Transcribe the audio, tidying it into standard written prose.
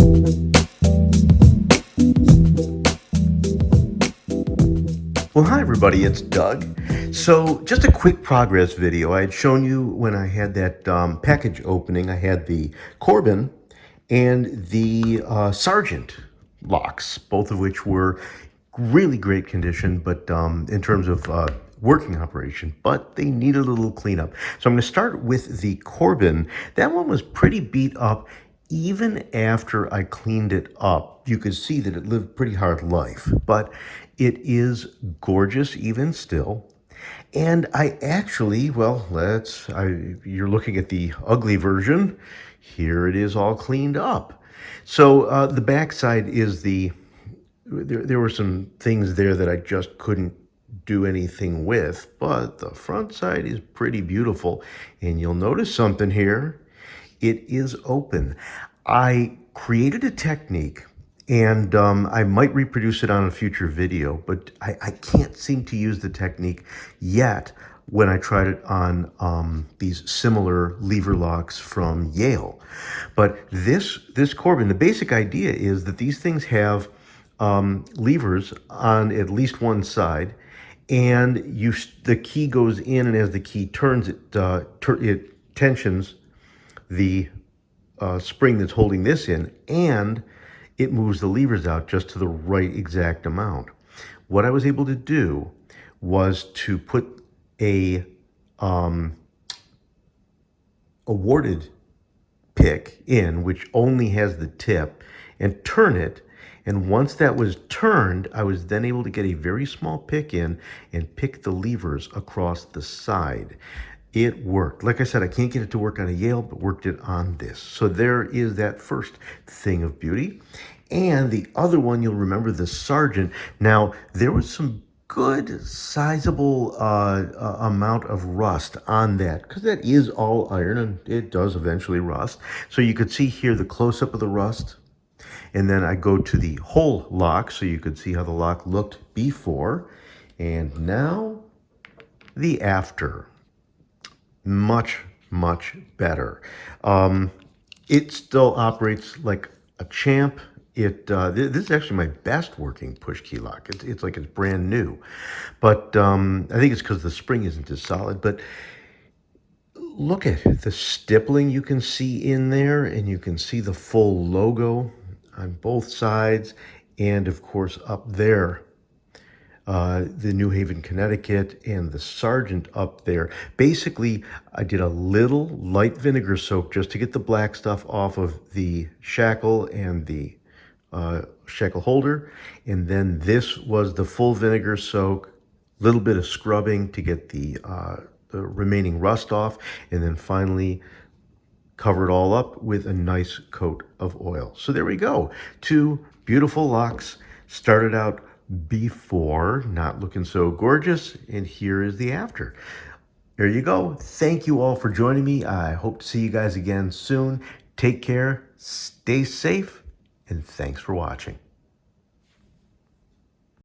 Well, hi everybody, it's Doug. So just a quick progress video. I had shown you when I had that package opening, I had the Corbin and the Sargent locks, both of which were really great condition, but in terms of working operation, but they needed a little cleanup. So I'm going to start with the Corbin. That one was pretty beat up. Even after I cleaned it up, you could see that it lived pretty hard life, but it is gorgeous even still. And I actually, well, you're looking at the ugly version. Here it is all cleaned up. So the backside is there were some things there that I just couldn't do anything with, but the front side is pretty beautiful. And you'll notice something here. It is open. I created a technique, and I might reproduce it on a future video, but I can't seem to use the technique yet when I tried it on these similar lever locks from Yale. But this Corbin, the basic idea is that these things have levers on at least one side, and the key goes in, and as the key turns, it tensions the spring that's holding this in, and it moves the levers out just to the right exact amount. What I was able to do was to put a warded pick in, which only has the tip, and turn it. And once that was turned, I was then able to get a very small pick in and pick the levers across the side. It worked. Like I said, I can't get it to work on a Yale, but worked it on this. So there is that first thing of beauty. And the other one, you'll remember the Sargent. Now, there was some good sizable amount of rust on that, because that is all iron and it does eventually rust. So you could see here the close-up of the rust. And then I go to the whole lock so you could see how the lock looked before. And now the after. Much, much better. It still operates like a champ. This is actually my best working push key lock. It's like it's brand new, but I think it's because the spring isn't as solid. But look at the stippling you can see in there, and you can see the full logo on both sides, and of course up there. The New Haven, Connecticut, and the Sargent up there. Basically, I did a little light vinegar soak just to get the black stuff off of the shackle and the shackle holder. And then this was the full vinegar soak, little bit of scrubbing to get the remaining rust off, and then finally cover it all up with a nice coat of oil. So there we go. Two beautiful locks. Started out before, not looking so gorgeous, and here is the after. There you go. Thank you all for joining me. I hope to see you guys again soon. Take care, stay safe, and thanks for watching.